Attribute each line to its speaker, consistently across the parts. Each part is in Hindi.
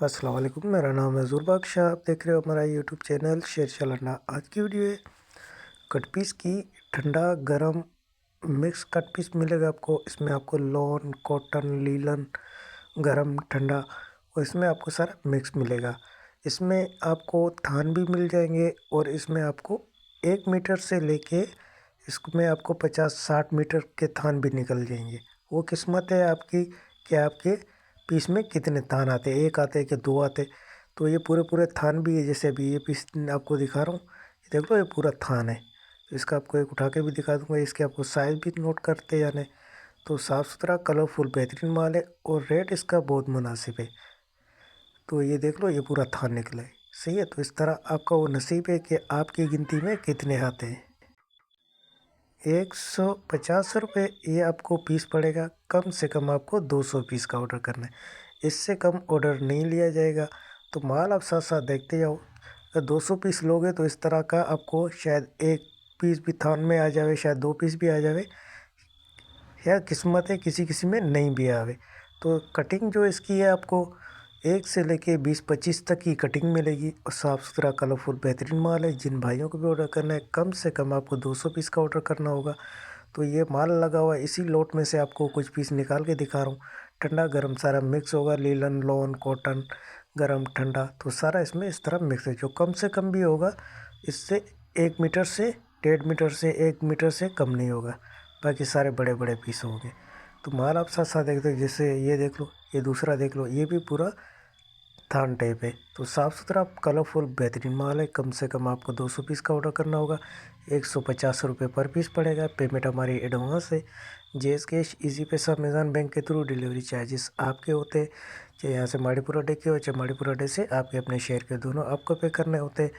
Speaker 1: अस्सलाम वालेकुम, मेरा नाम है ज़ुरबक शाह। आप देख रहे हो हमारा यूट्यूब चैनल शेर चलाना। आज की वीडियो है कट पीस की। ठंडा गरम मिक्स कट पीस मिलेगा आपको। इसमें आपको लॉन, कॉटन, लीलन, गरम, ठंडा और इसमें आपको सारा मिक्स मिलेगा। इसमें आपको थान भी मिल जाएंगे और इसमें आपको 1 मीटर से लेके इसमें आपको 50-60 मीटर के थान भी निकल जाएंगे। वो किस्मत है आपकी कि आपके पीस में कितने थान आते हैं, एक आते हैं कि दो आते। तो ये पूरे पूरे थान भी है। जैसे अभी ये पीस आपको दिखा रहा हूँ, ये देख लो, ये पूरा थान है। तो इसका आपको एक उठा के भी दिखा दूंगा। इसके आपको साइज़ भी नोट करते जाने। तो साफ़ सुथरा कलरफुल बेहतरीन माल है और रेट इसका बहुत मुनासिब है। तो ये देख लो, ये पूरा थान निकला है। सही है। तो इस तरह आपका वो नसीब है कि आपकी गिनती में कितने आते हैं। 150 रुपये ये आपको पीस पड़ेगा। कम से कम आपको 200 पीस का ऑर्डर करना है, इससे कम ऑर्डर नहीं लिया जाएगा। तो माल आप साथ साथ देखते जाओ। अगर 200 पीस लोगे तो इस तरह का आपको शायद एक पीस भी थान में आ जावे, शायद 2 पीस भी आ जावे, या किस्मत है किसी किसी में नहीं भी आवे। तो कटिंग जो इसकी है आपको 1 से लेके 20-25 तक की कटिंग मिलेगी और साफ़ सुथरा कलरफुल बेहतरीन माल है। जिन भाइयों को भी ऑर्डर करना है, कम से कम आपको 200 पीस का ऑर्डर करना होगा। तो ये माल लगा हुआ है, इसी लोट में से आपको कुछ पीस निकाल के दिखा रहा हूँ। ठंडा गरम सारा मिक्स होगा, लीलन, लॉन, कॉटन, गरम, ठंडा, तो सारा इसमें इस तरह मिक्स है। जो कम से कम भी होगा इससे 1 मीटर से 1.5 मीटर से 1 मीटर से कम नहीं होगा। बाकी सारे बड़े बड़े पीस होंगे। तो माल आप साथ साथ देखते हो। जैसे ये देख लो, ये दूसरा देख लो, ये भी पूरा थान टाइप है। तो साफ़ सुथरा कलरफुल बेहतरीन माल है। कम से कम आपको 200 पीस का ऑर्डर करना होगा। 150 रुपये पर पीस पड़ेगा। पेमेंट हमारी एडवांस है। जेस कैश, इजी पैसा, अमेज़न बैंक के थ्रू। डिलीवरी चार्जेस आपके होते हैं, चाहे यहाँ से माड़ीपुरा डे के हो चाहे माड़ीपुरा डे से आपके अपने शहर के, दोनों आपको पे करने होते हैं।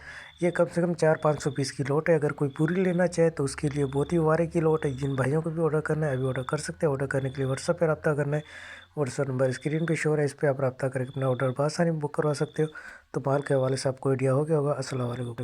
Speaker 1: ये कम से कम 400-500 पीस की लोट है। अगर कोई पूरी लेना चाहे तो उसके लिए बहुत ही वारे की लोट है। जिन भाइयों को भी ऑर्डर करना है अभी ऑर्डर कर सकते हैं। ऑर्डर करने के लिए व्हाट्सएप पर रब्ता करना है। व्हाट्सएप नंबर स्क्रीन पे शो है, इस पर आप रब्ता करके अपना ऑर्डर बआसानी बुक करवा सकते हो। तो माल के हवाले से आपको आइडिया हो गया होगा। अस्सलाम वालेकुम।